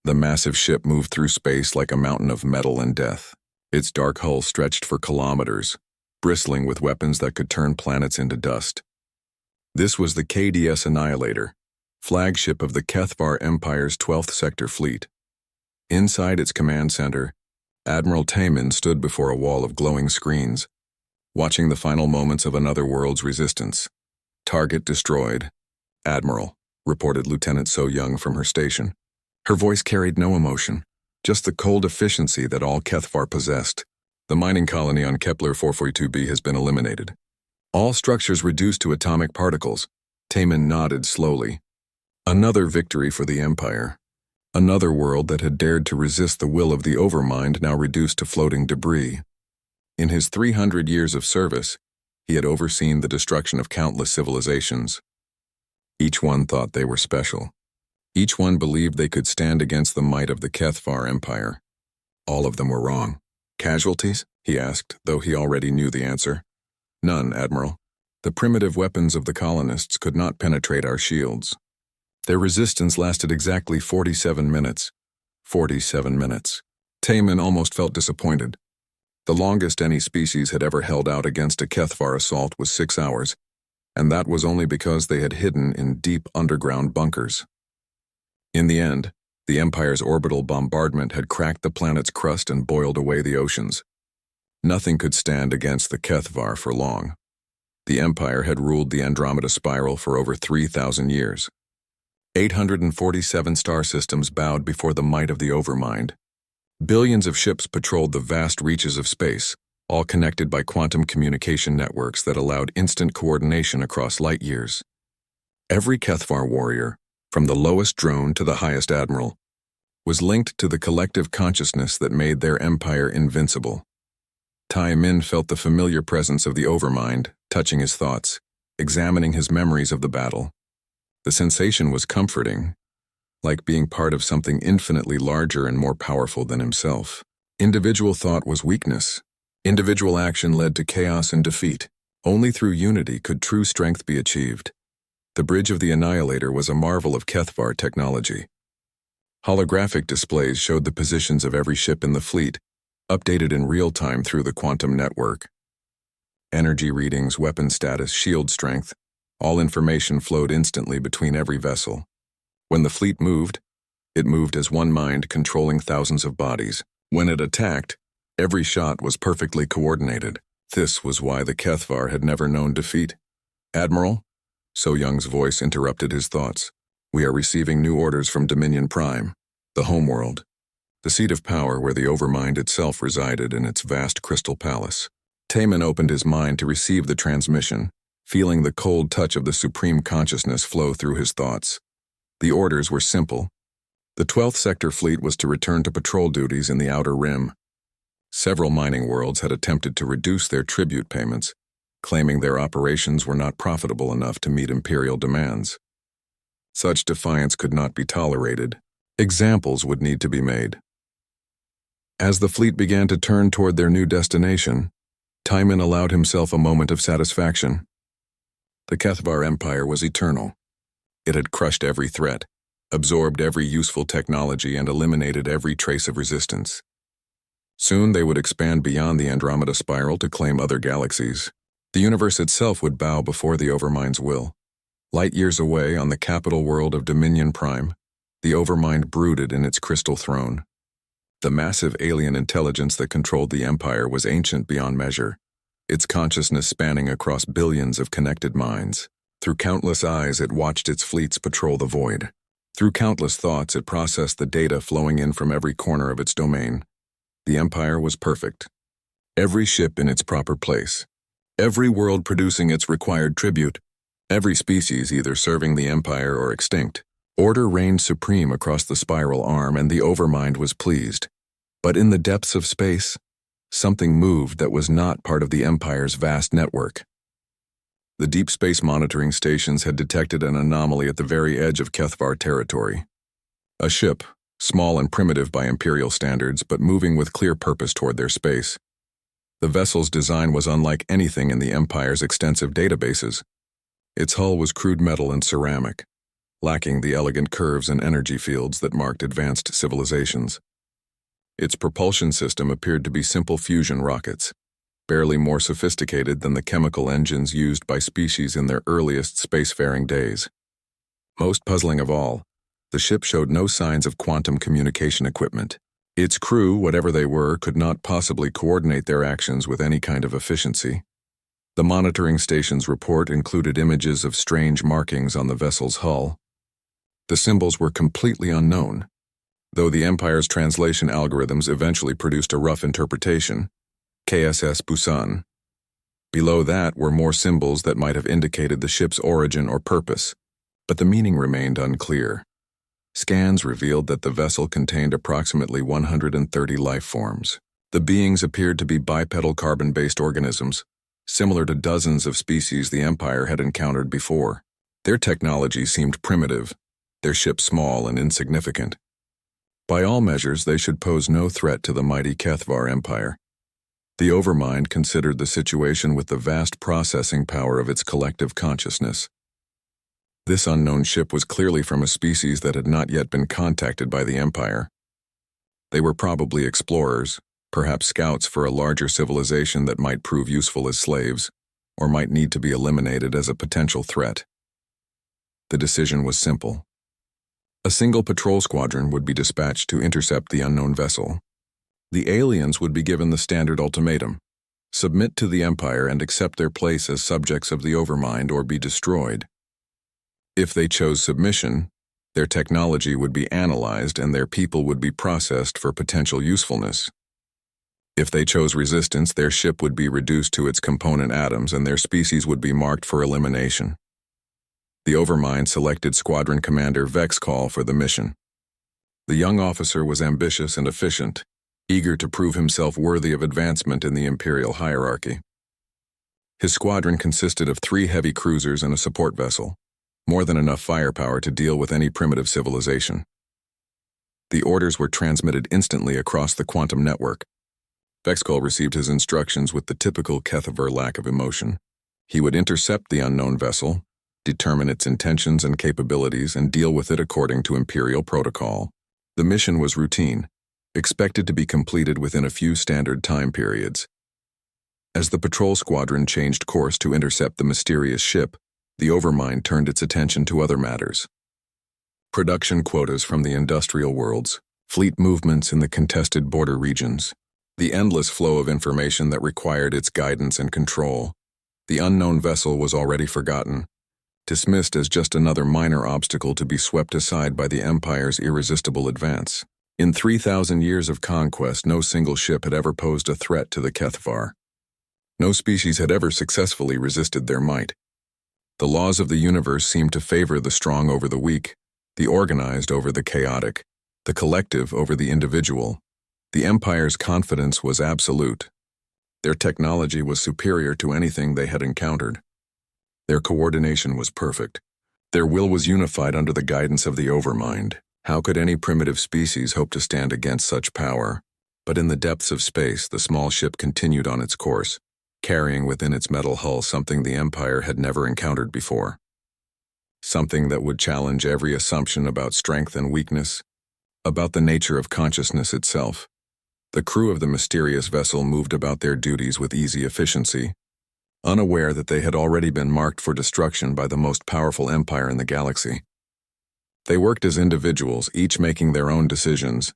The massive ship moved through space like a mountain of metal and death. Its dark hull stretched for kilometers, bristling with weapons that could turn planets into dust. This was the KDS Annihilator, flagship of the Kethvar Empire's 12th Sector Fleet. Inside its command center, Admiral Taemin stood before a wall of glowing screens, watching the final moments of another world's resistance. "Target destroyed, Admiral," reported Lieutenant So Young from her station. Her voice carried no emotion, just the cold efficiency that all Kethvar possessed. "The mining colony on Kepler 442b has been eliminated. All structures reduced to atomic particles." Taemin nodded slowly. Another victory for the Empire. Another world that had dared to resist the will of the Overmind now reduced to floating debris. In his 300 years of service, he had overseen the destruction of countless civilizations. Each one thought they were special. Each one believed they could stand against the might of the Kethvar Empire. All of them were wrong. "Casualties?" he asked, though he already knew the answer. "None, Admiral. The primitive weapons of the colonists could not penetrate our shields. Their resistance lasted exactly 47 minutes. 47 minutes. Taemin almost felt disappointed. The longest any species had ever held out against a Kethvar assault was 6 hours, and that was only because they had hidden in deep underground bunkers. In the end, the Empire's orbital bombardment had cracked the planet's crust and boiled away the oceans. Nothing could stand against the Kethvar for long. The Empire had ruled the Andromeda Spiral for over 3,000 years. 847 star systems bowed before the might of the Overmind. Billions of ships patrolled the vast reaches of space, all connected by quantum communication networks that allowed instant coordination across light years. Every Kethvar warrior, from the lowest drone to the highest admiral, was linked to the collective consciousness that made their empire invincible. Taemin felt the familiar presence of the Overmind, touching his thoughts, examining his memories of the battle. The sensation was comforting, like being part of something infinitely larger and more powerful than himself. Individual thought was weakness. Individual action led to chaos and defeat. Only through unity could true strength be achieved. The bridge of the Annihilator was a marvel of Kethvar technology. Holographic displays showed the positions of every ship in the fleet, updated in real time through the quantum network. Energy readings, weapon status, shield strength, all information flowed instantly between every vessel. When the fleet moved, it moved as one mind controlling thousands of bodies. When it attacked, every shot was perfectly coordinated. This was why the Kethvar had never known defeat. "Admiral?" So Young's voice interrupted his thoughts. "We are receiving new orders from Dominion Prime, the homeworld, the seat of power where the Overmind itself resided in its vast crystal palace." Taemin opened his mind to receive the transmission, feeling the cold touch of the supreme consciousness flow through his thoughts. The orders were simple. The 12th Sector Fleet was to return to patrol duties in the Outer Rim. Several mining worlds had attempted to reduce their tribute payments, claiming their operations were not profitable enough to meet Imperial demands. Such defiance could not be tolerated. Examples would need to be made. As the fleet began to turn toward their new destination, Taemin allowed himself a moment of satisfaction. The Kethvar Empire was eternal. It had crushed every threat, absorbed every useful technology, and eliminated every trace of resistance. Soon they would expand beyond the Andromeda Spiral to claim other galaxies. The universe itself would bow before the Overmind's will. Light years away on the capital world of Dominion Prime, the Overmind brooded in its crystal throne. The massive alien intelligence that controlled the Empire was ancient beyond measure, its consciousness spanning across billions of connected minds. Through countless eyes, it watched its fleets patrol the void. Through countless thoughts, it processed the data flowing in from every corner of its domain. The Empire was perfect. Every ship in its proper place. Every world producing its required tribute. Every species either serving the Empire or extinct. Order reigned supreme across the spiral arm, and the Overmind was pleased. But in the depths of space, something moved that was not part of the Empire's vast network. The deep space monitoring stations had detected an anomaly at the very edge of Kethvar territory. A ship, small and primitive by Imperial standards, but moving with clear purpose toward their space. The vessel's design was unlike anything in the Empire's extensive databases. Its hull was crude metal and ceramic. lacking the elegant curves and energy fields that marked advanced civilizations. Its propulsion system appeared to be simple fusion rockets, barely more sophisticated than the chemical engines used by species in their earliest spacefaring days. Most puzzling of all, the ship showed no signs of quantum communication equipment. Its crew, whatever they were, could not possibly coordinate their actions with any kind of efficiency. The monitoring station's report included images of strange markings on the vessel's hull. The symbols were completely unknown, though the Empire's translation algorithms eventually produced a rough interpretation, KSS Busan. Below that were more symbols that might have indicated the ship's origin or purpose, but the meaning remained unclear. Scans revealed that the vessel contained approximately 130 life forms. The beings appeared to be bipedal carbon-based organisms, similar to dozens of species the Empire had encountered before. Their technology seemed primitive, their ship small and insignificant. By all measures, they should pose no threat to the mighty Kethvar Empire. The Overmind considered the situation with the vast processing power of its collective consciousness. This unknown ship was clearly from a species that had not yet been contacted by the Empire. They were probably explorers, perhaps scouts for a larger civilization that might prove useful as slaves, or might need to be eliminated as a potential threat. The decision was simple. A single patrol squadron would be dispatched to intercept the unknown vessel. The aliens would be given the standard ultimatum: submit to the Empire and accept their place as subjects of the Overmind or be destroyed. If they chose submission, their technology would be analyzed and their people would be processed for potential usefulness. If they chose resistance, their ship would be reduced to its component atoms and their species would be marked for elimination. The Overmind selected Squadron Commander Vexcall for the mission. The young officer was ambitious and efficient, eager to prove himself worthy of advancement in the Imperial hierarchy. His squadron consisted of 3 heavy cruisers and a support vessel, more than enough firepower to deal with any primitive civilization. The orders were transmitted instantly across the quantum network. Vexcall received his instructions with the typical Kethvar lack of emotion. He would intercept the unknown vessel, determine its intentions and capabilities, and deal with it according to Imperial protocol. The mission was routine, expected to be completed within a few standard time periods. As the patrol squadron changed course to intercept the mysterious ship, the Overmind turned its attention to other matters. Production quotas from the industrial worlds, fleet movements in the contested border regions, the endless flow of information that required its guidance and control. The unknown vessel was already forgotten, dismissed as just another minor obstacle to be swept aside by the Empire's irresistible advance. In 3,000 years of conquest, no single ship had ever posed a threat to the Kethvar. No species had ever successfully resisted their might. The laws of the universe seemed to favor the strong over the weak, the organized over the chaotic, the collective over the individual. The Empire's confidence was absolute. Their technology was superior to anything they had encountered. Their coordination was perfect. Their will was unified under the guidance of the Overmind. How could any primitive species hope to stand against such power? But in the depths of space, the small ship continued on its course, carrying within its metal hull something the Empire had never encountered before. Something that would challenge every assumption about strength and weakness, about the nature of consciousness itself. The crew of the mysterious vessel moved about their duties with easy efficiency, unaware that they had already been marked for destruction by the most powerful empire in the galaxy. They worked as individuals, each making their own decisions,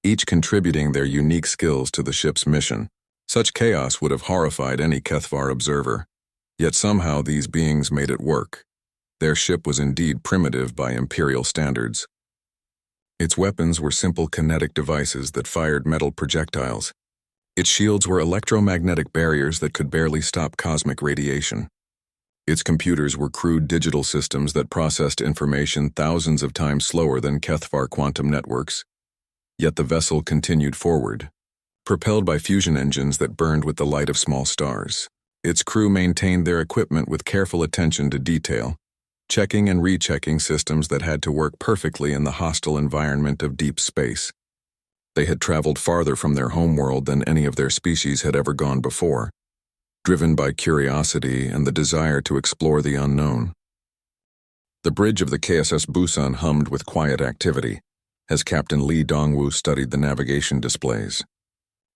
each contributing their unique skills to the ship's mission. Such chaos would have horrified any Kethvar observer, yet somehow these beings made it work. Their ship was indeed primitive by Imperial standards. Its weapons were simple kinetic devices that fired metal projectiles. Its shields were electromagnetic barriers that could barely stop cosmic radiation. Its computers were crude digital systems that processed information thousands of times slower than Kethvar quantum networks. Yet the vessel continued forward, propelled by fusion engines that burned with the light of small stars. Its crew maintained their equipment with careful attention to detail, checking and rechecking systems that had to work perfectly in the hostile environment of deep space. They had traveled farther from their homeworld than any of their species had ever gone before, driven by curiosity and the desire to explore the unknown. The bridge of the KSS Busan hummed with quiet activity as Captain Lee Dongwoo studied the navigation displays.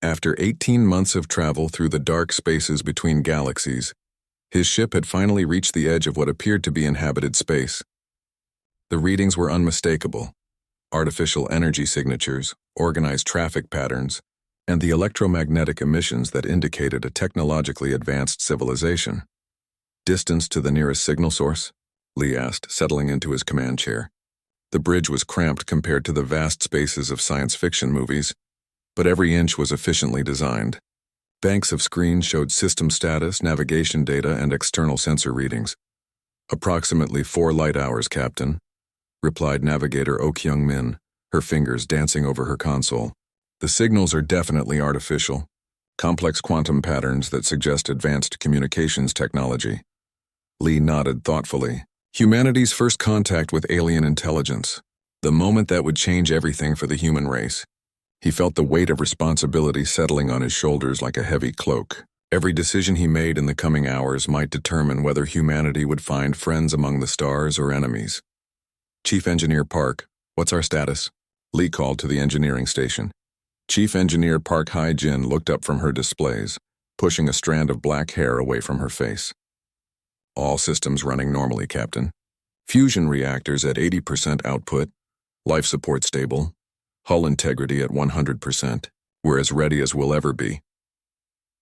After 18 months of travel through the dark spaces between galaxies, his ship had finally reached the edge of what appeared to be inhabited space. The readings were unmistakable: artificial energy signatures, organized traffic patterns, and the electromagnetic emissions that indicated a technologically advanced civilization. "Distance to the nearest signal source?" Lee asked, settling into his command chair. The bridge was cramped compared to the vast spaces of science fiction movies, but every inch was efficiently designed. Banks of screens showed system status, navigation data, and external sensor readings. "Approximately 4 light hours, Captain," replied Navigator Oh Kyung-min, her fingers dancing over her console. "The signals are definitely artificial, complex quantum patterns that suggest advanced communications technology." Lee nodded thoughtfully. Humanity's first contact with alien intelligence, the moment that would change everything for the human race. He felt the weight of responsibility settling on his shoulders like a heavy cloak. Every decision he made in the coming hours might determine whether humanity would find friends among the stars or enemies. "Chief Engineer Park, what's our status?" Lee called to the engineering station. Chief Engineer Park Hae-jin looked up from her displays, pushing a strand of black hair away from her face. "All systems running normally, Captain. Fusion reactors at 80% output, life support stable, hull integrity at 100%. We're as ready as we'll ever be."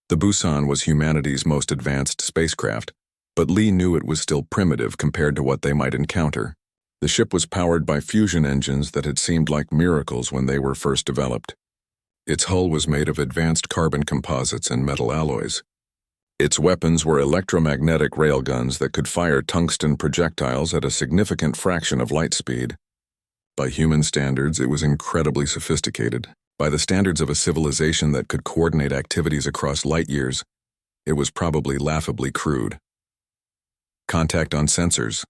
The Busan was humanity's most advanced spacecraft, but Lee knew it was still primitive compared to what they might encounter. The ship was powered by fusion engines that had seemed like miracles when they were first developed. Its hull was made of advanced carbon composites and metal alloys. Its weapons were electromagnetic railguns that could fire tungsten projectiles at a significant fraction of light speed. By human standards, it was incredibly sophisticated. By the standards of a civilization that could coordinate activities across light years, it was probably laughably crude. "Contact on sensors,"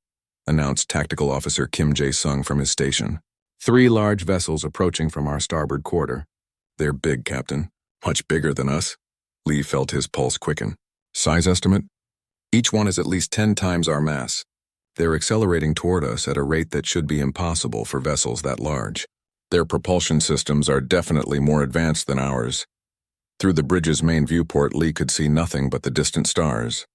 announced Tactical Officer Kim Jae-sung from his station. "3 large vessels approaching from our starboard quarter." "They're big, Captain. Much bigger than us." Lee felt his pulse quicken. "Size estimate?" "Each one is at least 10 times our mass. They're accelerating toward us at a rate that should be impossible for vessels that large. Their propulsion systems are definitely more advanced than ours." Through the bridge's main viewport, Lee could see nothing but the distant stars.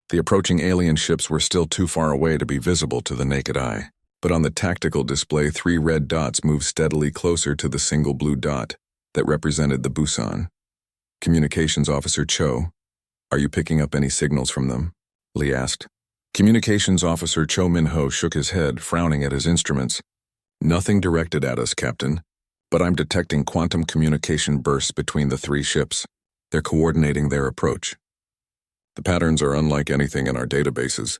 The approaching alien ships were still too far away to be visible to the naked eye, but on the tactical display 3 red dots moved steadily closer to the single blue dot that represented the Busan. "Communications Officer Cho, are you picking up any signals from them?" Lee asked. Communications Officer Cho Min-ho shook his head, frowning at his instruments. "Nothing directed at us, Captain, but I'm detecting quantum communication bursts between the 3 ships. They're coordinating their approach. The patterns are unlike anything in our databases."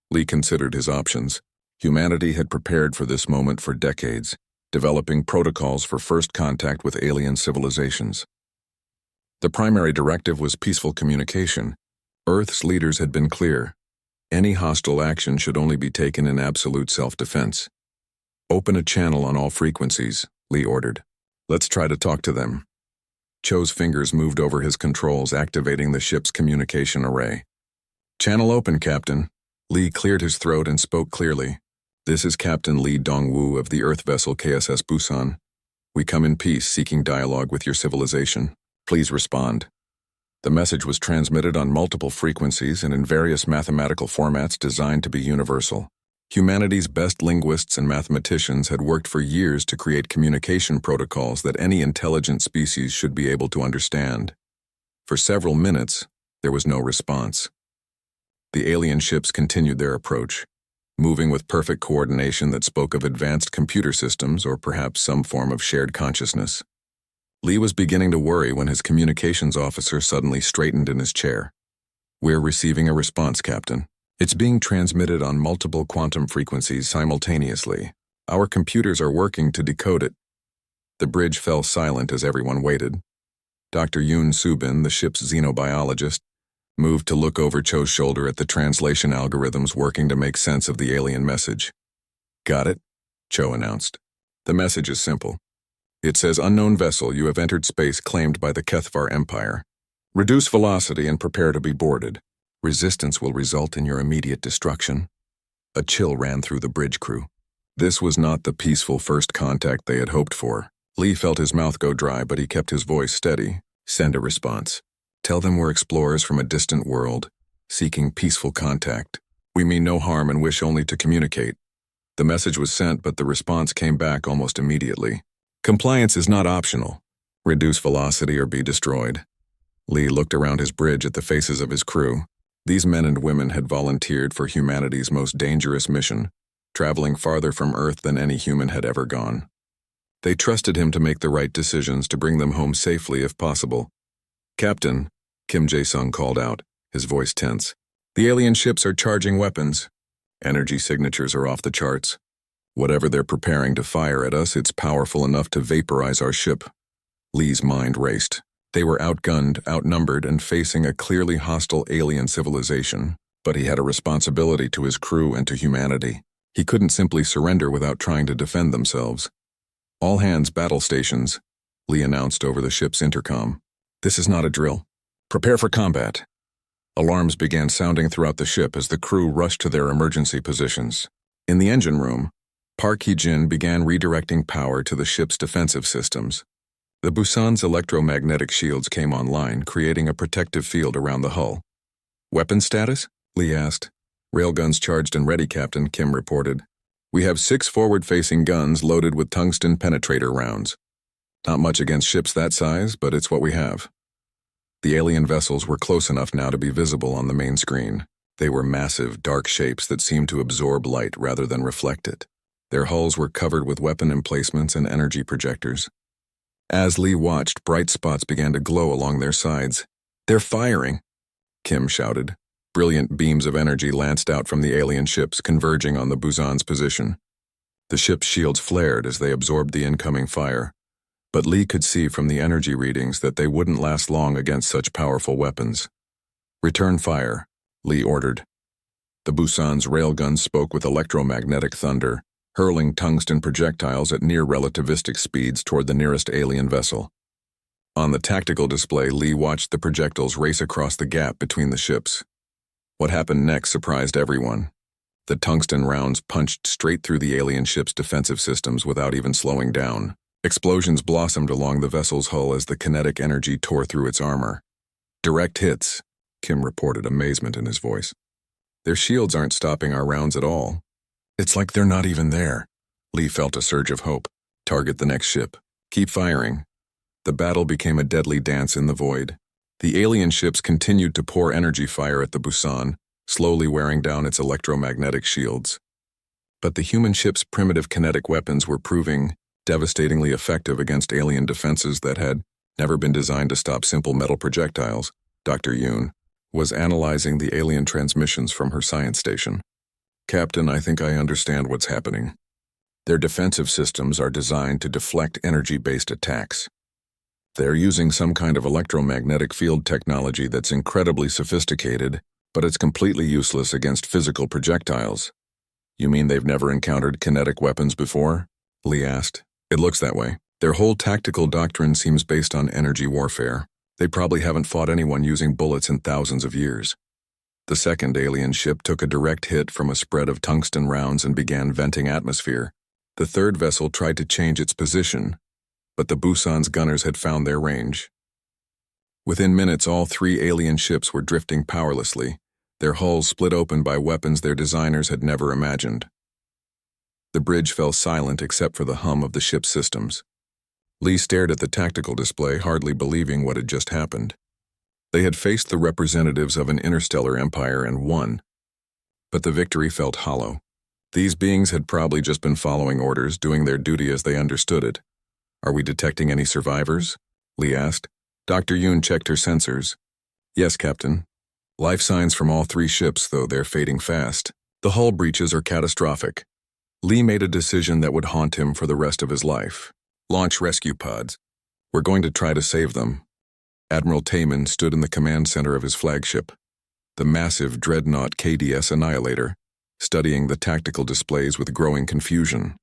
Lee considered his options. Humanity had prepared for this moment for decades, developing protocols for first contact with alien civilizations. The primary directive was peaceful communication. Earth's leaders had been clear. Any hostile action should only be taken in absolute self-defense. "Open a channel on all frequencies," Lee ordered. "Let's try to talk to them." Cho's fingers moved over his controls, activating the ship's communication array. "Channel open, Captain." Lee cleared his throat and spoke clearly. "This is Captain Lee Dongwoo of the Earth vessel KSS Busan. We come in peace, seeking dialogue with your civilization. Please respond." The message was transmitted on multiple frequencies and in various mathematical formats designed to be universal. Humanity's best linguists and mathematicians had worked for years to create communication protocols that any intelligent species should be able to understand. For several minutes, there was no response. The alien ships continued their approach, moving with perfect coordination that spoke of advanced computer systems or perhaps some form of shared consciousness. Lee was beginning to worry when his communications officer suddenly straightened in his chair. "We're receiving a response, Captain. It's being transmitted on multiple quantum frequencies simultaneously. Our computers are working to decode it." The bridge fell silent as everyone waited. Dr. Yoon Subin, the ship's xenobiologist, moved to look over Cho's shoulder at the translation algorithms working to make sense of the alien message. "Got it," Cho announced. "The message is simple. It says, unknown vessel, you have entered space claimed by the Kethvar Empire. Reduce velocity and prepare to be boarded. Resistance will result in your immediate destruction." A chill ran through the bridge crew. This was not the peaceful first contact they had hoped for. Lee felt his mouth go dry, but he kept his voice steady. Send a response. Tell them we're explorers from a distant world, seeking peaceful contact. We mean no harm and wish only to communicate. The message was sent, but the response came back almost immediately. Compliance is not optional. Reduce velocity or be destroyed. Lee looked around his bridge at the faces of his crew. These men and women had volunteered for humanity's most dangerous mission, traveling farther from Earth than any human had ever gone. They trusted him to make the right decisions to bring them home safely if possible. Captain, Kim Jae-sung called out, his voice tense. The alien ships are charging weapons. Energy signatures are off the charts. Whatever they're preparing to fire at us, it's powerful enough to vaporize our ship. Lee's mind raced. They were outgunned, outnumbered, and facing a clearly hostile alien civilization, but he had a responsibility to his crew and to humanity. He couldn't simply surrender without trying to defend themselves. All hands battle stations, Lee announced over the ship's intercom. This is not a drill. Prepare for combat. Alarms began sounding throughout the ship as the crew rushed to their emergency positions. In the engine room, Park Hee-jin began redirecting power to the ship's defensive systems. The Busan's electromagnetic shields came online, creating a protective field around the hull. Weapon status? Lee asked. Railguns charged and ready, Captain, Kim reported. We have 6 forward-facing guns loaded with tungsten penetrator rounds. Not much against ships that size, but it's what we have. The alien vessels were close enough now to be visible on the main screen. They were massive, dark shapes that seemed to absorb light rather than reflect it. Their hulls were covered with weapon emplacements and energy projectors. As Lee watched, bright spots began to glow along their sides. They're firing, Kim shouted. Brilliant beams of energy lanced out from the alien ships, converging on the Busan's position. The ship's shields flared as they absorbed the incoming fire, but Lee could see from the energy readings that they wouldn't last long against such powerful weapons. Return fire, Lee ordered. The Busan's railguns spoke with electromagnetic thunder, hurling tungsten projectiles at near-relativistic speeds toward the nearest alien vessel. On the tactical display, Lee watched the projectiles race across the gap between the ships. What happened next surprised everyone. The tungsten rounds punched straight through the alien ship's defensive systems without even slowing down. Explosions blossomed along the vessel's hull as the kinetic energy tore through its armor. Direct hits, Kim reported, amazement in his voice. Their shields aren't stopping our rounds at all. It's like they're not even there. Lee felt a surge of hope. Target the next ship. Keep firing. The battle became a deadly dance in the void. The alien ships continued to pour energy fire at the Busan, slowly wearing down its electromagnetic shields. But the human ship's primitive kinetic weapons were proving devastatingly effective against alien defenses that had never been designed to stop simple metal projectiles. Dr. Yoon was analyzing the alien transmissions from her science station. Captain, I think I understand what's happening. Their defensive systems are designed to deflect energy-based attacks. They're using some kind of electromagnetic field technology that's incredibly sophisticated, but it's completely useless against physical projectiles. You mean they've never encountered kinetic weapons before? Lee asked. It looks that way. Their whole tactical doctrine seems based on energy warfare. They probably haven't fought anyone using bullets in thousands of years. The second alien ship took a direct hit from a spread of tungsten rounds and began venting atmosphere. The third vessel tried to change its position, but the Busan's gunners had found their range. Within minutes, all 3 alien ships were drifting powerlessly, their hulls split open by weapons their designers had never imagined. The bridge fell silent except for the hum of the ship's systems. Lee stared at the tactical display, hardly believing what had just happened. They had faced the representatives of an interstellar empire and won, but the victory felt hollow. These beings had probably just been following orders, doing their duty as they understood it. Are we detecting any survivors? Lee asked. Dr. Yoon checked her sensors. Yes, Captain. Life signs from all 3 ships, though they're fading fast. The hull breaches are catastrophic. Lee made a decision that would haunt him for the rest of his life. Launch rescue pods. We're going to try to save them. Admiral Taemin stood in the command center of his flagship, the massive dreadnought KDS Annihilator, studying the tactical displays with growing confusion.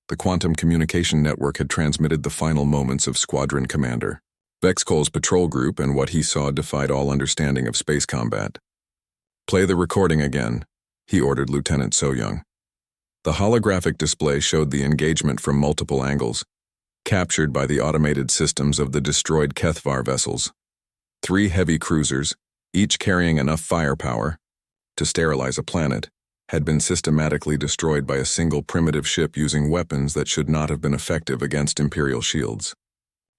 The quantum communication network had transmitted the final moments of Squadron Commander Vexcol's patrol group, and what he saw defied all understanding of space combat. Play the recording again, he ordered Lieutenant So-young. The holographic display showed the engagement from multiple angles, captured by the automated systems of the destroyed Kethvar vessels. 3 heavy cruisers, each carrying enough firepower to sterilize a planet, had been systematically destroyed by a single primitive ship using weapons that should not have been effective against Imperial shields.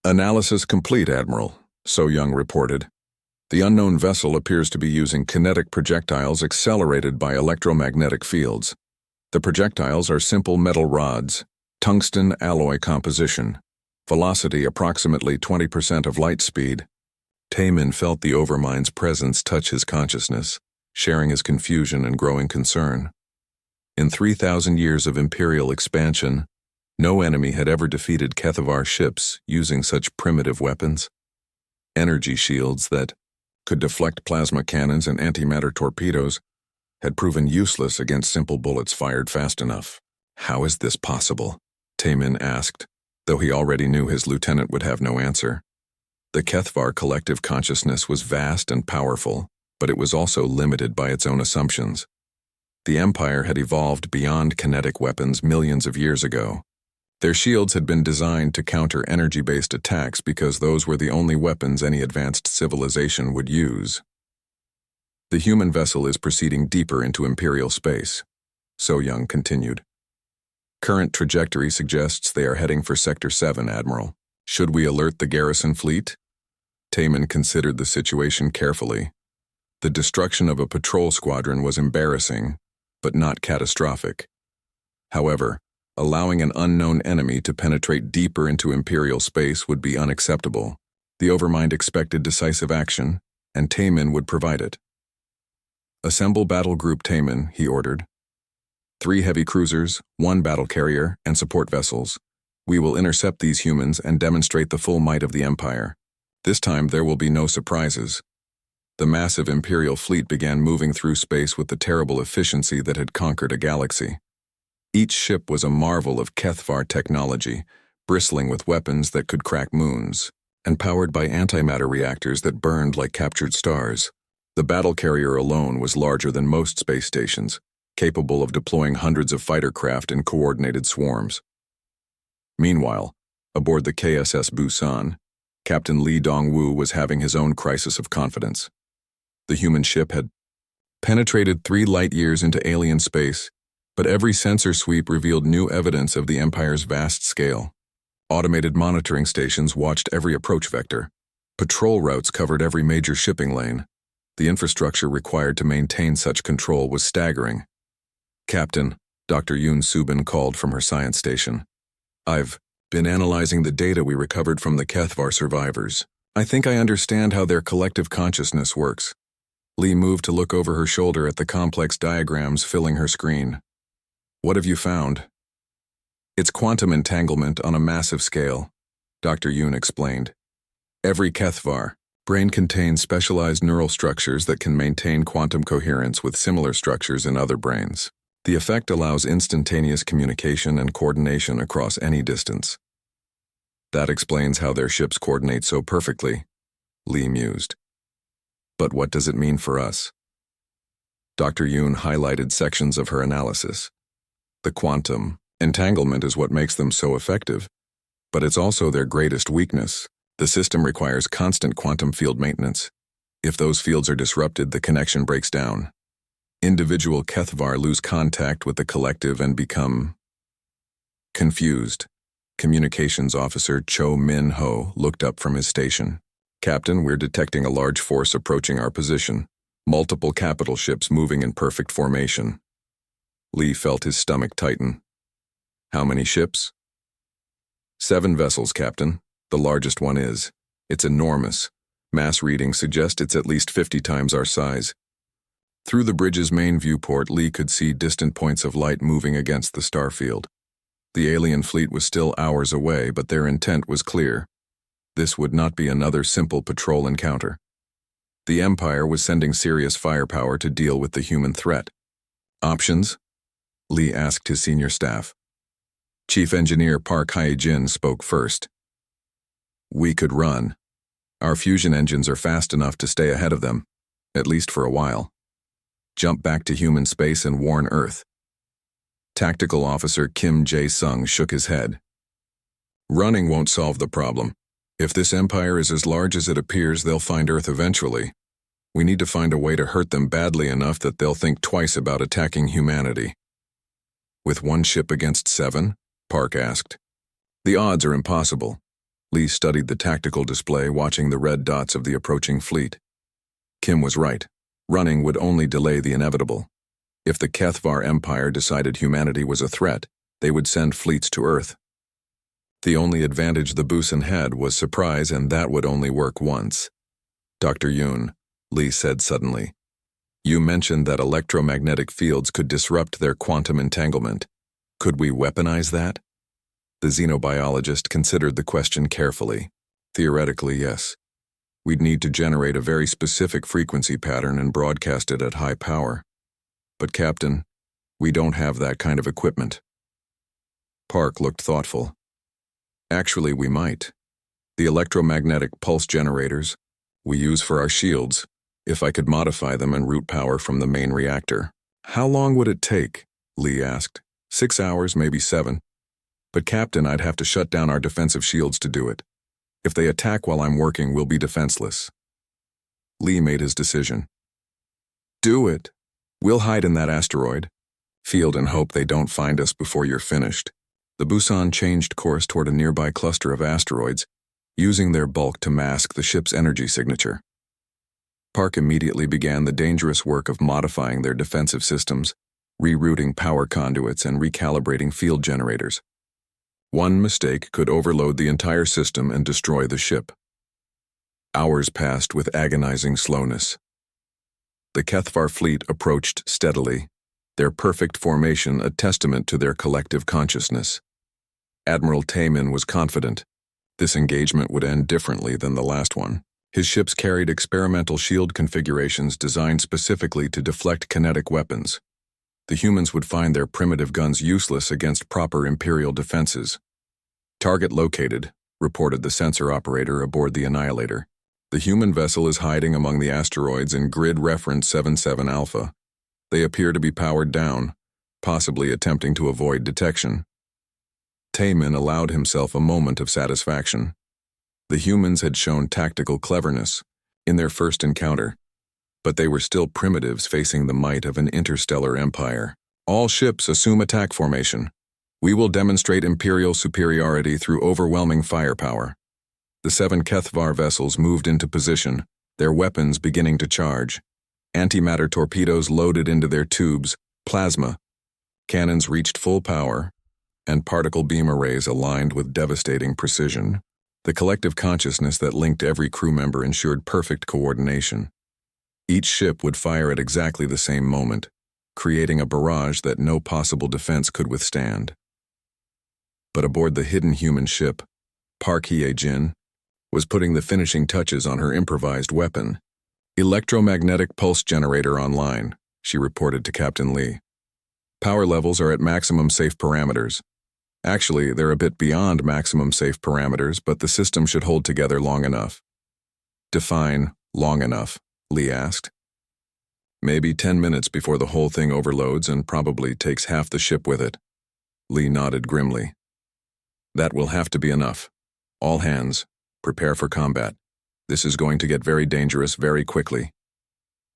"Analysis complete, Admiral," So-young reported. "The unknown vessel appears to be using kinetic projectiles accelerated by electromagnetic fields. The projectiles are simple metal rods, tungsten alloy composition, velocity approximately 20% of light speed." Taemin felt the Overmind's presence touch his consciousness, sharing his confusion and growing concern. In 3,000 years of Imperial expansion, no enemy had ever defeated Kethvar ships using such primitive weapons. Energy shields that could deflect plasma cannons and antimatter torpedoes had proven useless against simple bullets fired fast enough. "How is this possible?" Taemin asked, though he already knew his lieutenant would have no answer. The Kethvar collective consciousness was vast and powerful, but it was also limited by its own assumptions. The Empire had evolved beyond kinetic weapons millions of years ago. Their shields had been designed to counter energy-based attacks because those were the only weapons any advanced civilization would use. "The human vessel is proceeding deeper into Imperial space," So-young continued. "Current trajectory suggests they are heading for Sector 7, Admiral. Should we alert the garrison fleet?" Taemin considered the situation carefully. The destruction of a patrol squadron was embarrassing, but not catastrophic. However, allowing an unknown enemy to penetrate deeper into Imperial space would be unacceptable. The Overmind expected decisive action, and Taemin would provide it. "Assemble Battle Group Taemin," he ordered. 3 heavy cruisers, 1 battle carrier, and support vessels. We will intercept these humans and demonstrate the full might of the Empire. This time there will be no surprises. The massive Imperial fleet began moving through space with the terrible efficiency that had conquered a galaxy. Each ship was a marvel of Kethvar technology, bristling with weapons that could crack moons, and powered by antimatter reactors that burned like captured stars. The battle carrier alone was larger than most space stations, capable of deploying hundreds of fighter craft in coordinated swarms. Meanwhile, aboard the KSS Busan, Captain Lee Dong-woo was having his own crisis of confidence. The human ship had penetrated 3 light-years into alien space, but every sensor sweep revealed new evidence of the Empire's vast scale. Automated monitoring stations watched every approach vector. Patrol routes covered every major shipping lane. The infrastructure required to maintain such control was staggering. "Captain," Dr. Yoon Subin called from her science station. "I've been analyzing the data we recovered from the Kethvar survivors. I think I understand how their collective consciousness works." Lee moved to look over her shoulder at the complex diagrams filling her screen. "What have you found?" "It's quantum entanglement on a massive scale," Dr. Yoon explained. "Every Kethvar brain contains specialized neural structures that can maintain quantum coherence with similar structures in other brains. The effect allows instantaneous communication and coordination across any distance." "That explains how their ships coordinate so perfectly," Lee mused. "But what does it mean for us?" Dr. Yoon highlighted sections of her analysis. "The quantum entanglement is what makes them so effective, but it's also their greatest weakness. The system requires constant quantum field maintenance. If those fields are disrupted, the connection breaks down. Individual Kethvar lose contact with the collective and become confused." Communications Officer Cho Min-ho looked up from his station. "Captain, we're detecting a large force approaching our position. Multiple capital ships moving in perfect formation." Lee felt his stomach tighten. "How many ships?" 7 vessels, Captain. The largest one is. It's enormous. Mass readings suggest it's at least 50 times our size." Through the bridge's main viewport, Lee could see distant points of light moving against the starfield. The alien fleet was still hours away, but their intent was clear. This would not be another simple patrol encounter. The Empire was sending serious firepower to deal with the human threat. "Options?" Lee asked his senior staff. Chief Engineer Park Hae-jin spoke first. "We could run. Our fusion engines are fast enough to stay ahead of them, at least for a while." jump back to human space and warn Earth. Tactical Officer Kim Jae-sung shook his head. Running won't solve the problem. If this empire is as large as it appears, they'll find Earth eventually. We need to find a way to hurt them badly enough that they'll think twice about attacking humanity. With 1 ship against 7? Park asked. The odds are impossible. Lee studied the tactical display, watching the red dots of the approaching fleet. Kim was right. Running would only delay the inevitable. If the Kethvar Empire decided humanity was a threat, they would send fleets to Earth. The only advantage the Busan had was surprise, and that would only work once. Dr. Yoon, Lee said suddenly, you mentioned that electromagnetic fields could disrupt their quantum entanglement. Could we weaponize that? The xenobiologist considered the question carefully. Theoretically, yes. We'd need to generate a very specific frequency pattern and broadcast it at high power. But, Captain, we don't have that kind of equipment. Park looked thoughtful. Actually, we might. The electromagnetic pulse generators we use for our shields, if I could modify them and route power from the main reactor. How long would it take? Lee asked. 6 hours, maybe 7. But, Captain, I'd have to shut down our defensive shields to do it. If they attack while I'm working, we'll be defenseless. Lee made his decision. Do it. We'll hide in that asteroid. Field and hope they don't find us before you're finished. The Busan changed course toward a nearby cluster of asteroids, using their bulk to mask the ship's energy signature. Park immediately began the dangerous work of modifying their defensive systems, rerouting power conduits and recalibrating field generators. One mistake could overload the entire system and destroy the ship. Hours passed with agonizing slowness. The Kethvar fleet approached steadily, their perfect formation a testament to their collective consciousness. Admiral Taemin was confident. This engagement would end differently than the last one. His ships carried experimental shield configurations designed specifically to deflect kinetic weapons. The humans would find their primitive guns useless against proper Imperial defenses. Target located, reported the sensor operator aboard the Annihilator. The human vessel is hiding among the asteroids in grid reference 77 Alpha. They appear to be powered down, possibly attempting to avoid detection. Taemin allowed himself a moment of satisfaction. The humans had shown tactical cleverness in their first encounter, but they were still primitives facing the might of an interstellar empire. All ships assume attack formation. We will demonstrate Imperial superiority through overwhelming firepower. The 7 Kethvar vessels moved into position, their weapons beginning to charge. Antimatter torpedoes loaded into their tubes, plasma. Cannons reached full power, and particle beam arrays aligned with devastating precision. The collective consciousness that linked every crew member ensured perfect coordination. Each ship would fire at exactly the same moment, creating a barrage that no possible defense could withstand. But aboard the hidden human ship, Park Hye-jin was putting the finishing touches on her improvised weapon. Electromagnetic pulse generator online, she reported to Captain Lee. Power levels are at maximum safe parameters. Actually, they're a bit beyond maximum safe parameters, but the system should hold together long enough. Define long enough, Lee asked. Maybe 10 minutes before the whole thing overloads and probably takes half the ship with it. Lee nodded grimly. That will have to be enough. All hands, prepare for combat. This is going to get very dangerous very quickly.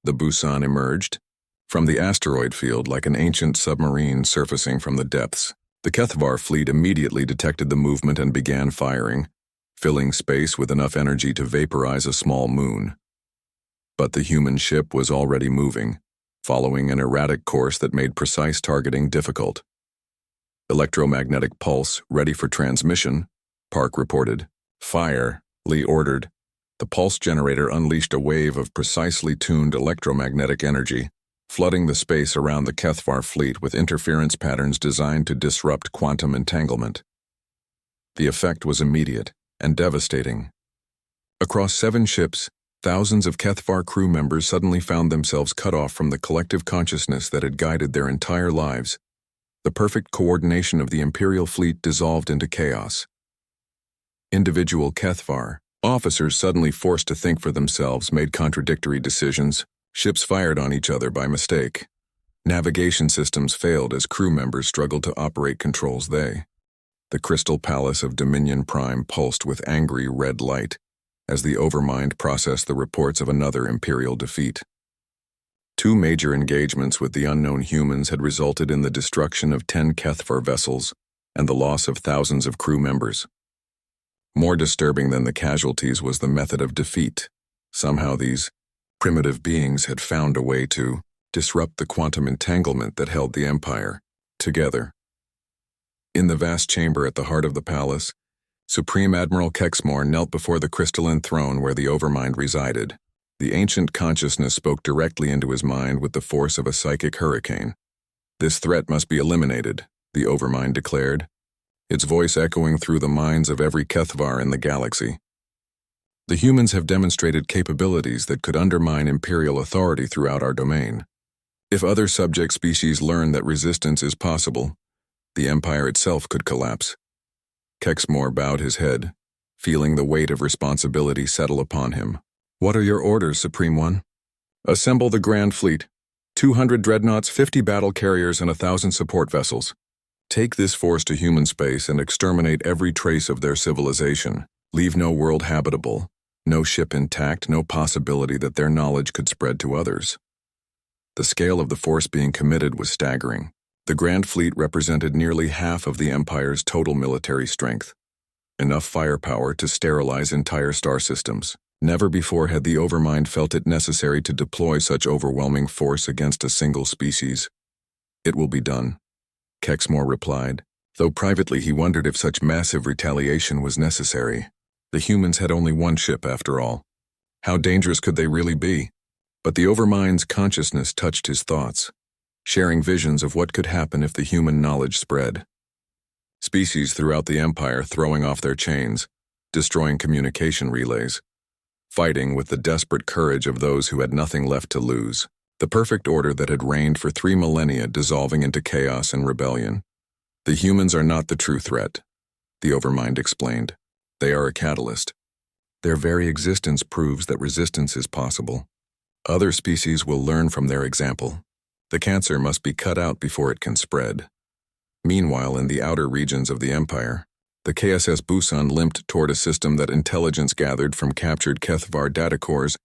The Busan emerged from the asteroid field like an ancient submarine surfacing from the depths. The Kethvar fleet immediately detected the movement and began firing, filling space with enough energy to vaporize a small moon. But the human ship was already moving, following an erratic course that made precise targeting difficult. Electromagnetic pulse ready for transmission, Park reported. Fire, Lee ordered. The pulse generator unleashed a wave of precisely tuned electromagnetic energy, flooding the space around the Kethvar fleet with interference patterns designed to disrupt quantum entanglement. The effect was immediate and devastating. Across 7 ships, thousands of Kethvar crew members suddenly found themselves cut off from the collective consciousness that had guided their entire lives. The perfect coordination of the Imperial fleet dissolved into chaos. Individual Kethvar officers, suddenly forced to think for themselves, made contradictory decisions, Ships fired on each other by mistake. Navigation systems failed as crew members struggled to operate controls. The crystal palace of Dominion Prime pulsed with angry red light as the Overmind processed the reports of another Imperial defeat. 2 major engagements with the unknown humans had resulted in the destruction of 10 Kethvar vessels and the loss of thousands of crew members. More disturbing than the casualties was the method of defeat. Somehow these primitive beings had found a way to disrupt the quantum entanglement that held the Empire together. In the vast chamber at the heart of the palace, Supreme Admiral Kexmore knelt before the crystalline throne where the Overmind resided. The ancient consciousness spoke directly into his mind with the force of a psychic hurricane. "This threat must be eliminated," the Overmind declared, its voice echoing through the minds of every Kethvar in the galaxy. "The humans have demonstrated capabilities that could undermine Imperial authority throughout our domain. If other subject species learn that resistance is possible, the Empire itself could collapse." Kexmore bowed his head, feeling the weight of responsibility settle upon him. "What are your orders, Supreme One?" "Assemble the Grand Fleet. 200 dreadnoughts, 50 battle carriers, and 1,000 support vessels. Take this force to human space and exterminate every trace of their civilization. Leave no world habitable, no ship intact, no possibility that their knowledge could spread to others." The scale of the force being committed was staggering. The Grand Fleet represented nearly half of the Empire's total military strength, enough firepower to sterilize entire star systems. Never before had the Overmind felt it necessary to deploy such overwhelming force against a single species. "It will be done," Kexmore replied, though privately he wondered if such massive retaliation was necessary. The humans had only one ship after all. How dangerous could they really be? But the Overmind's consciousness touched his thoughts, sharing visions of what could happen if the human knowledge spread. Species throughout the Empire throwing off their chains, destroying communication relays, fighting with the desperate courage of those who had nothing left to lose. The perfect order that had reigned for 3 millennia dissolving into chaos and rebellion. "The humans are not the true threat," the Overmind explained. "They are a catalyst. Their very existence proves that resistance is possible. Other species will learn from their example. The cancer must be cut out before it can spread." Meanwhile, in the outer regions of the Empire, the KSS Busan limped toward a system that intelligence gathered from captured Kethvar data cores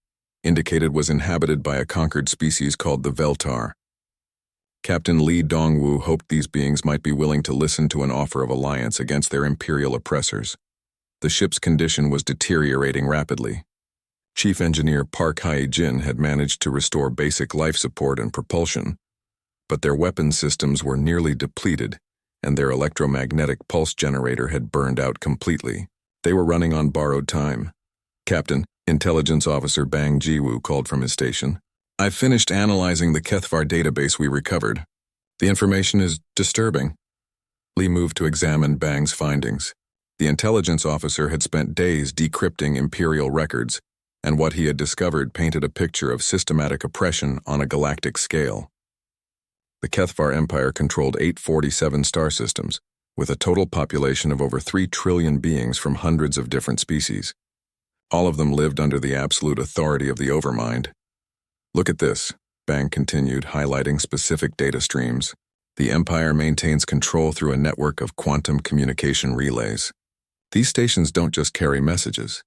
indicated was inhabited by a conquered species called the Veltar. Captain Li Dongwu hoped these beings might be willing to listen to an offer of alliance against their Imperial oppressors. The ship's condition was deteriorating rapidly. Chief Engineer Park Hae-jin had managed to restore basic life support and propulsion, but their weapon systems were nearly depleted, and their electromagnetic pulse generator had burned out completely. They were running on borrowed time. "Captain," Intelligence Officer Bang Jiwoo called from his station, "I've finished analyzing the Kethvar database we recovered. The information is disturbing." Lee moved to examine Bang's findings. The intelligence officer had spent days decrypting Imperial records, and what he had discovered painted a picture of systematic oppression on a galactic scale. The Kethvar Empire controlled 847 star systems, with a total population of over 3 trillion beings from hundreds of different species. All of them lived under the absolute authority of the Overmind. "Look at this," Bang continued, highlighting specific data streams. "The Empire maintains control through a network of quantum communication relays. These stations don't just carry messages.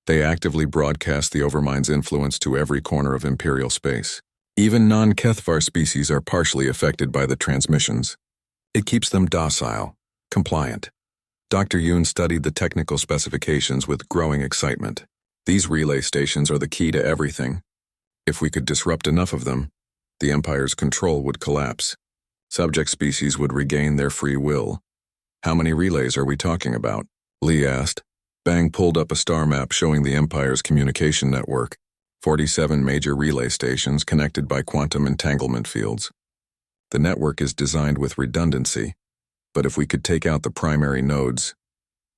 They actively broadcast the Overmind's influence to every corner of Imperial space. Even non-Kethvar species are partially affected by the transmissions. It keeps them docile, compliant." Dr. Yoon studied the technical specifications with growing excitement. "These relay stations are the key to everything. If we could disrupt enough of them, the Empire's control would collapse. Subject species would regain their free will." "How many relays are we talking about?" Lee asked. Bang pulled up a star map showing the Empire's communication network. 47 major relay stations connected by quantum entanglement fields. The network is designed with redundancy, but if we could take out the primary nodes,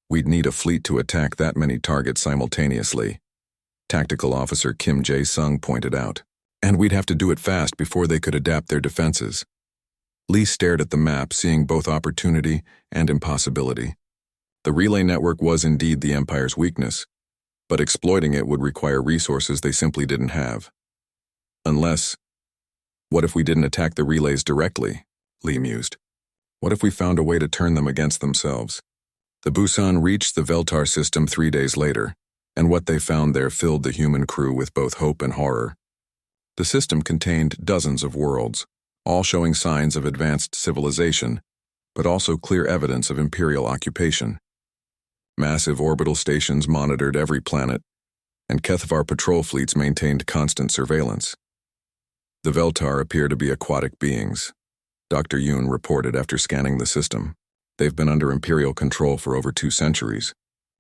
we'd need a fleet to attack that many targets simultaneously, Tactical Officer Kim Jae-sung pointed out. "And we'd have to do it fast before they could adapt their defenses." Lee stared at the map, seeing both opportunity and impossibility. The relay network was indeed the Empire's weakness, but exploiting it would require resources they simply didn't have. Unless, what if we didn't attack the relays directly? Lee mused. What if we found a way to turn them against themselves? The Busan reached the Veltar system 3 days later, and what they found there filled the human crew with both hope and horror. The system contained dozens of worlds, all showing signs of advanced civilization, but also clear evidence of imperial occupation. Massive orbital stations monitored every planet, and Kethvar patrol fleets maintained constant surveillance. The Veltar appear to be aquatic beings, Dr. Yoon reported after scanning the system. They've been under imperial control for over 2 centuries.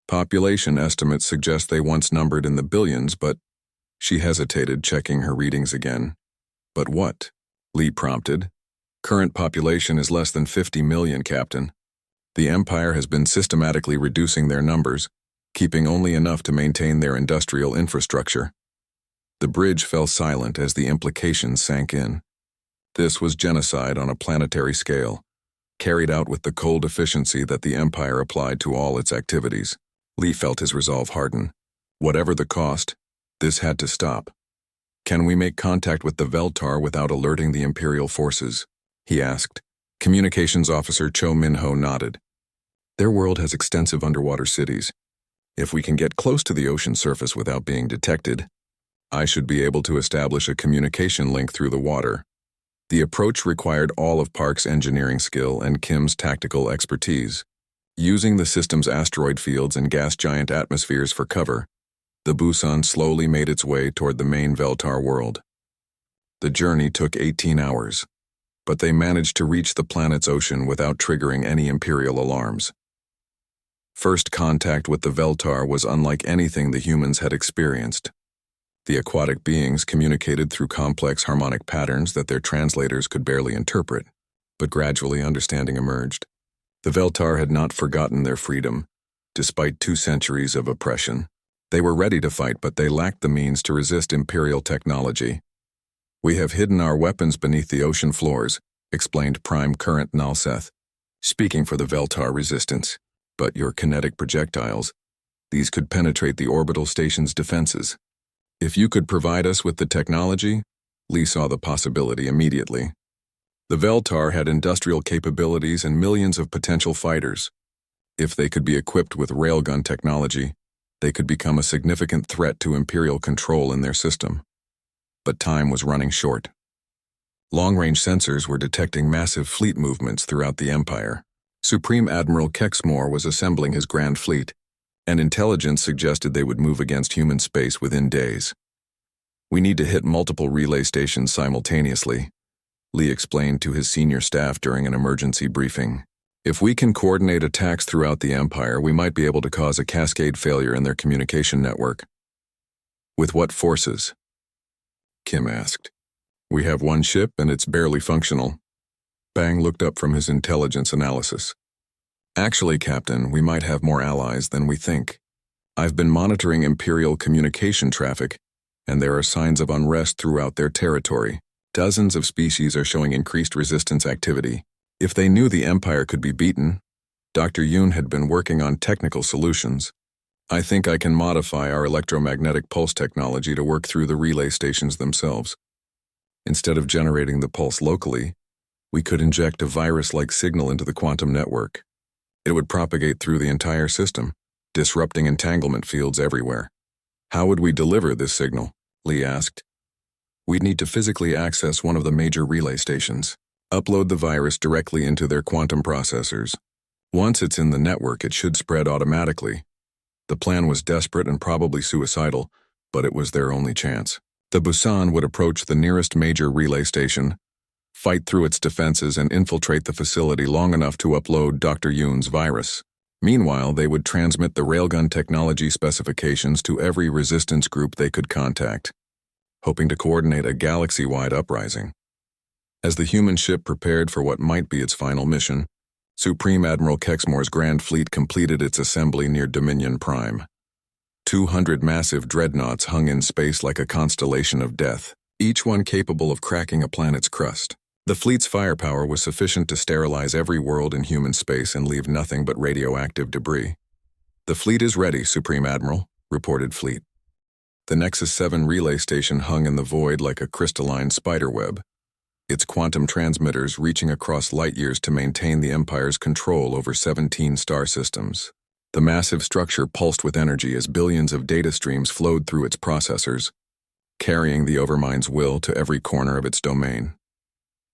Population estimates suggest they once numbered in the billions, but she hesitated, checking her readings again. But what? Lee prompted. Current population is less than 50 million, Captain. The Empire has been systematically reducing their numbers, keeping only enough to maintain their industrial infrastructure. The bridge fell silent as the implications sank in. This was genocide on a planetary scale, carried out with the cold efficiency that the Empire applied to all its activities. Lee felt his resolve harden. Whatever the cost, this had to stop. Can we make contact with the Veltar without alerting the Imperial forces? He asked. Communications Officer Cho Min-ho nodded. Their world has extensive underwater cities. If we can get close to the ocean surface without being detected, I should be able to establish a communication link through the water. The approach required all of Park's engineering skill and Kim's tactical expertise. Using the system's asteroid fields and gas giant atmospheres for cover, the Busan slowly made its way toward the main Veltar world. The journey took 18 hours, but they managed to reach the planet's ocean without triggering any Imperial alarms. First contact with the Veltar was unlike anything the humans had experienced. The aquatic beings communicated through complex harmonic patterns that their translators could barely interpret, but gradually understanding emerged. The Veltar had not forgotten their freedom, despite 2 centuries of oppression. They were ready to fight, but they lacked the means to resist Imperial technology. We have hidden our weapons beneath the ocean floors, explained Prime Current Nalseth, speaking for the Veltar resistance. But your kinetic projectiles, these could penetrate the orbital station's defenses. If you could provide us with the technology, Lee saw the possibility immediately. The Veltar had industrial capabilities and millions of potential fighters. If they could be equipped with railgun technology, they could become a significant threat to Imperial control in their system. But time was running short. Long-range sensors were detecting massive fleet movements throughout the Empire. Supreme Admiral Kexmore was assembling his Grand Fleet, and intelligence suggested they would move against human space within days. We need to hit multiple relay stations simultaneously, Lee explained to his senior staff during an emergency briefing. If we can coordinate attacks throughout the Empire, we might be able to cause a cascade failure in their communication network. With what forces? Kim asked. We have 1 ship and it's barely functional. Bang looked up from his intelligence analysis. Actually, Captain, we might have more allies than we think. I've been monitoring Imperial communication traffic, and there are signs of unrest throughout their territory. Dozens of species are showing increased resistance activity. If they knew the Empire could be beaten, Dr. Yoon had been working on technical solutions. I think I can modify our electromagnetic pulse technology to work through the relay stations themselves. Instead of generating the pulse locally, we could inject a virus-like signal into the quantum network. It would propagate through the entire system, disrupting entanglement fields everywhere. How would we deliver this signal? Lee asked. We'd need to physically access one of the major relay stations, upload the virus directly into their quantum processors. Once it's in the network, it should spread automatically. The plan was desperate and probably suicidal, but it was their only chance. The Busan would approach the nearest major relay station, fight through its defenses and infiltrate the facility long enough to upload Dr. Yoon's virus. Meanwhile, they would transmit the railgun technology specifications to every resistance group they could contact, hoping to coordinate a galaxy-wide uprising. As the human ship prepared for what might be its final mission, Supreme Admiral Kexmore's Grand Fleet completed its assembly near Dominion Prime. 200 massive dreadnoughts hung in space like a constellation of death, each one capable of cracking a planet's crust. The fleet's firepower was sufficient to sterilize every world in human space and leave nothing but radioactive debris. The fleet is ready, Supreme Admiral, reported Fleet. The Nexus 7 relay station hung in the void like a crystalline spiderweb, its quantum transmitters reaching across light years to maintain the Empire's control over 17 star systems. The massive structure pulsed with energy as billions of data streams flowed through its processors, carrying the Overmind's will to every corner of its domain.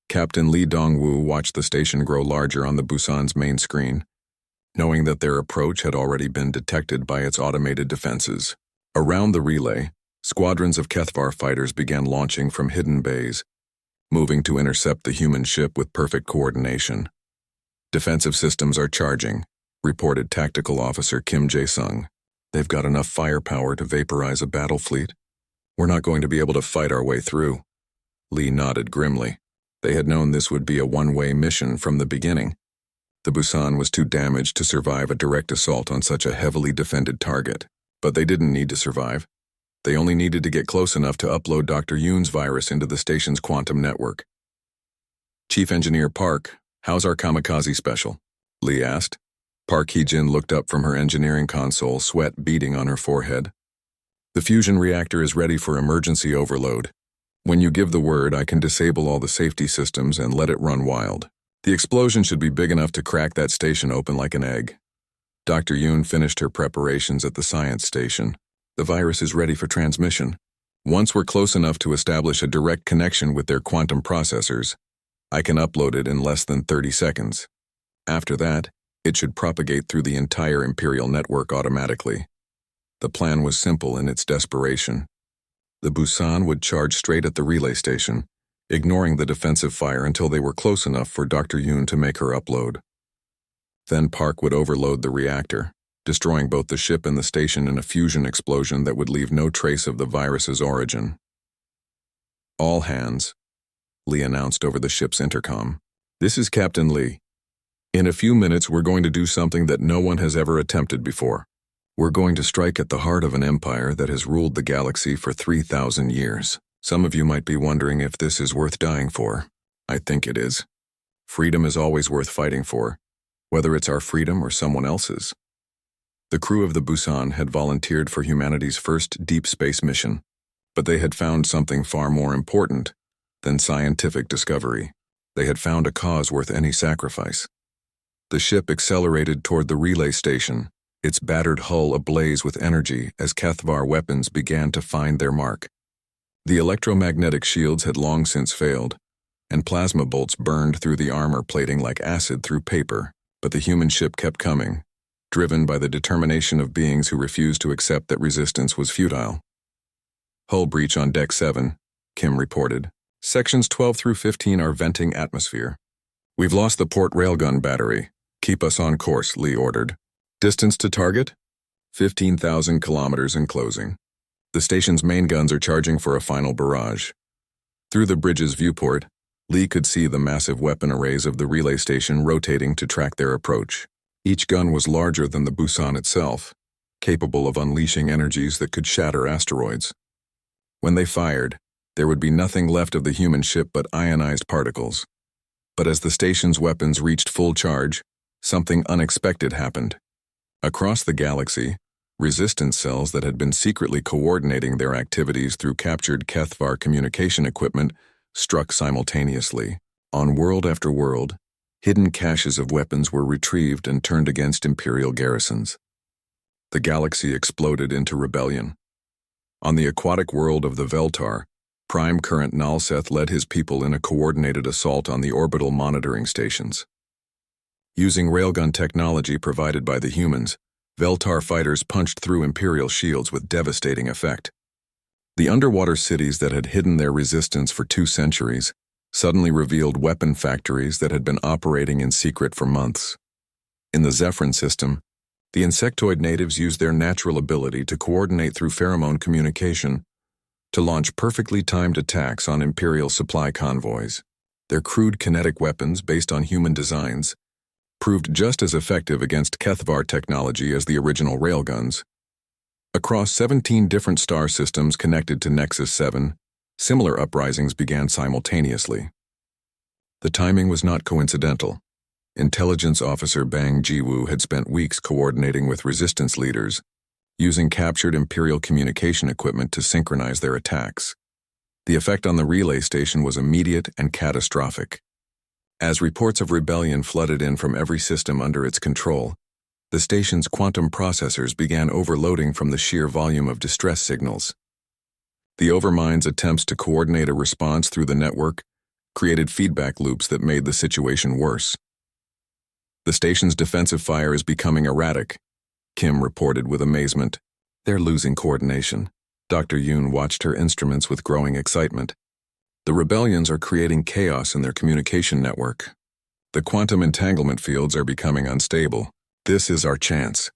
Captain Li Dongwu watched the station grow larger on the Busan's main screen, knowing that their approach had already been detected by its automated defenses. Around the relay, squadrons of Kethvar fighters began launching from hidden bays, moving to intercept the human ship with perfect coordination. "Defensive systems are charging," reported Tactical Officer Kim Jae-sung. "They've got enough firepower to vaporize a battle fleet. We're not going to be able to fight our way through." Lee nodded grimly. They had known this would be a one-way mission from the beginning. The Busan was too damaged to survive a direct assault on such a heavily defended target. But they didn't need to survive. They only needed to get close enough to upload Dr. Yoon's virus into the station's quantum network. "Chief Engineer Park, how's our kamikaze special?" Lee asked. Park Hee-jin looked up from her engineering console, sweat beading on her forehead. "The fusion reactor is ready for emergency overload. When you give the word, I can disable all the safety systems and let it run wild. The explosion should be big enough to crack that station open like an egg." Dr. Yoon finished her preparations at the science station. "The virus is ready for transmission. Once we're close enough to establish a direct connection with their quantum processors, I can upload it in less than 30 seconds. After that, it should propagate through the entire Imperial network automatically." The plan was simple in its desperation. The Busan would charge straight at the relay station, ignoring the defensive fire until they were close enough for Dr. Yoon to make her upload. Then Park would overload the reactor, destroying both the ship and the station in a fusion explosion that would leave no trace of the virus's origin. "All hands," Lee announced over the ship's intercom. "This is Captain Lee. In a few minutes we're going to do something that no one has ever attempted before. We're going to strike at the heart of an empire that has ruled the galaxy for 3,000 years. Some of you might be wondering if this is worth dying for. I think it is. Freedom is always worth fighting for, whether it's our freedom or someone else's." The crew of the Busan had volunteered for humanity's first deep space mission, but they had found something far more important than scientific discovery. They had found a cause worth any sacrifice. The ship accelerated toward the relay station, its battered hull ablaze with energy as Kethvar weapons began to find their mark. The electromagnetic shields had long since failed, and plasma bolts burned through the armor plating like acid through paper, but the human ship kept coming, driven by the determination of beings who refused to accept that resistance was futile. "Hull breach on Deck 7, Kim reported. "Sections 12 through 15 are venting atmosphere. We've lost the port railgun battery. Keep us on course," Lee ordered. "Distance to target? 15,000 kilometers and closing. The station's main guns are charging for a final barrage." Through the bridge's viewport, Lee could see the massive weapon arrays of the relay station rotating to track their approach. Each gun was larger than the Busan itself, capable of unleashing energies that could shatter asteroids. When they fired, there would be nothing left of the human ship but ionized particles. But as the station's weapons reached full charge, something unexpected happened. Across the galaxy, resistance cells that had been secretly coordinating their activities through captured Kethvar communication equipment struck simultaneously. On world after world, hidden caches of weapons were retrieved and turned against Imperial garrisons. The galaxy exploded into rebellion. On the aquatic world of the Veltar, Prime Current Nalseth led his people in a coordinated assault on the orbital monitoring stations. Using railgun technology provided by the humans, Veltar fighters punched through Imperial shields with devastating effect. The underwater cities that had hidden their resistance for 2 centuries suddenly revealed weapon factories that had been operating in secret for months. In the Zephyrin system, the insectoid natives used their natural ability to coordinate through pheromone communication to launch perfectly timed attacks on Imperial supply convoys. Their crude kinetic weapons, based on human designs, proved just as effective against Kethvar technology as the original railguns. Across 17 different star systems connected to Nexus 7, similar uprisings began simultaneously. The timing was not coincidental. Intelligence Officer Bang Jiwoo had spent weeks coordinating with resistance leaders, using captured Imperial communication equipment to synchronize their attacks. The effect on the relay station was immediate and catastrophic. As reports of rebellion flooded in from every system under its control, the station's quantum processors began overloading from the sheer volume of distress signals. The Overmind's attempts to coordinate a response through the network created feedback loops that made the situation worse. The station's defensive fire is becoming erratic, Kim reported with amazement. They're losing coordination. Dr. Yoon watched her instruments with growing excitement. The rebellions are creating chaos in their communication network. The quantum entanglement fields are becoming unstable. This is our chance.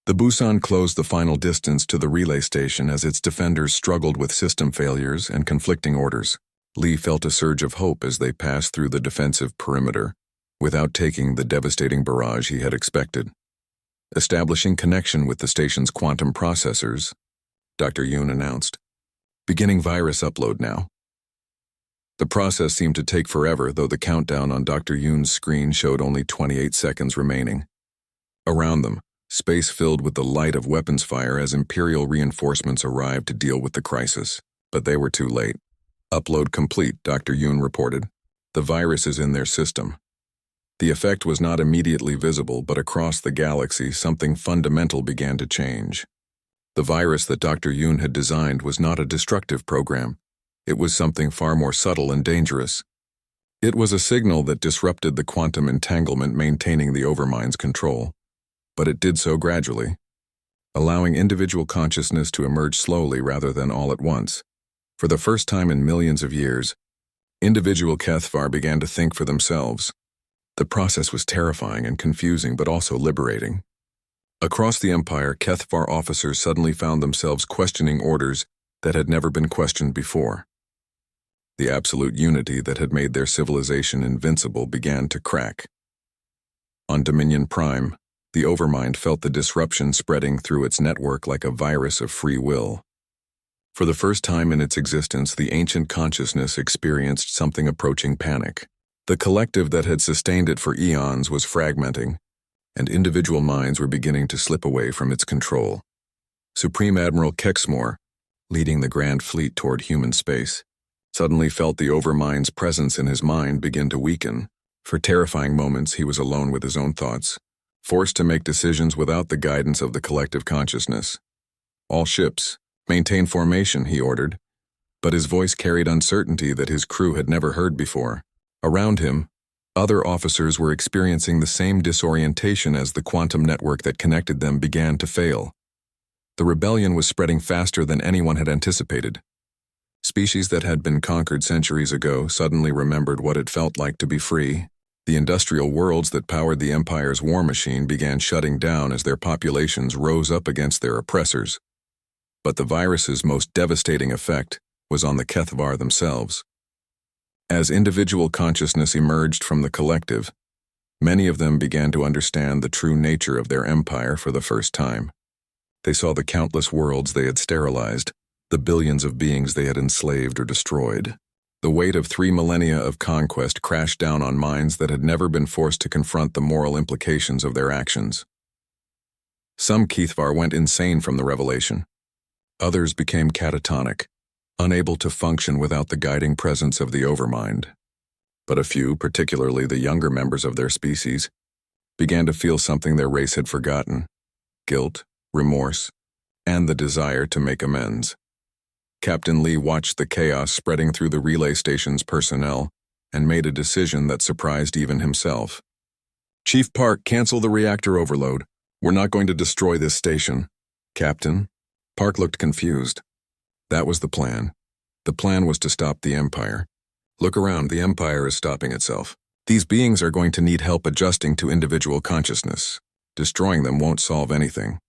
The Busan closed the final distance to the relay station as its defenders struggled with system failures and conflicting orders. Lee felt a surge of hope as they passed through the defensive perimeter, without taking the devastating barrage he had expected. Establishing connection with the station's quantum processors, Dr. Yoon announced. Beginning virus upload now. The process seemed to take forever, though the countdown on Dr. Yoon's screen showed only 28 seconds remaining. Around them, space filled with the light of weapons fire as Imperial reinforcements arrived to deal with the crisis. But they were too late. Upload complete, Dr. Yoon reported. The virus is in their system. The effect was not immediately visible, but across the galaxy something fundamental began to change. The virus that Dr. Yoon had designed was not a destructive program. It was something far more subtle and dangerous. It was a signal that disrupted the quantum entanglement maintaining the Overmind's control. But it did so gradually, allowing individual consciousness to emerge slowly rather than all at once. For the first time in millions of years, individual Kethvar began to think for themselves. The process was terrifying and confusing, but also liberating. Across the Empire, Kethvar officers suddenly found themselves questioning orders that had never been questioned before. The absolute unity that had made their civilization invincible began to crack. On Dominion Prime, the Overmind felt the disruption spreading through its network like a virus of free will. For the first time in its existence, the ancient consciousness experienced something approaching panic. The collective that had sustained it for eons was fragmenting, and individual minds were beginning to slip away from its control. Supreme Admiral Kexmore, leading the Grand Fleet toward human space, suddenly felt the Overmind's presence in his mind begin to weaken. For terrifying moments, he was alone with his own thoughts, forced to make decisions without the guidance of the collective consciousness. All ships, maintain formation, he ordered, but his voice carried uncertainty that his crew had never heard before. Around him, other officers were experiencing the same disorientation as the quantum network that connected them began to fail. The rebellion was spreading faster than anyone had anticipated. Species that had been conquered centuries ago suddenly remembered what it felt like to be free. The industrial worlds that powered the Empire's war machine began shutting down as their populations rose up against their oppressors. But the virus's most devastating effect was on the Kethvar themselves. As individual consciousness emerged from the collective, many of them began to understand the true nature of their empire for the first time. They saw the countless worlds they had sterilized, the billions of beings they had enslaved or destroyed. The weight of 3 millennia of conquest crashed down on minds that had never been forced to confront the moral implications of their actions. Some Kethvar went insane from the revelation. Others became catatonic, unable to function without the guiding presence of the Overmind. But a few, particularly the younger members of their species, began to feel something their race had forgotten: guilt, remorse, and the desire to make amends. Captain Lee watched the chaos spreading through the relay station's personnel and made a decision that surprised even himself. "Chief Park, cancel the reactor overload. We're not going to destroy this station." "Captain?" Park looked confused. That was the plan. The plan was to stop the Empire. Look around, the Empire is stopping itself. These beings are going to need help adjusting to individual consciousness. Destroying them won't solve anything.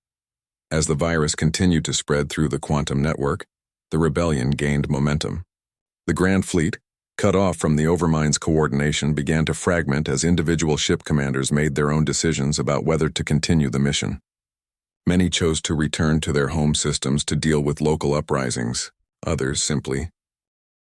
As the virus continued to spread through the quantum network, the rebellion gained momentum. The Grand Fleet, cut off from the Overmind's coordination, began to fragment as individual ship commanders made their own decisions about whether to continue the mission. Many chose to return to their home systems to deal with local uprisings. Others simply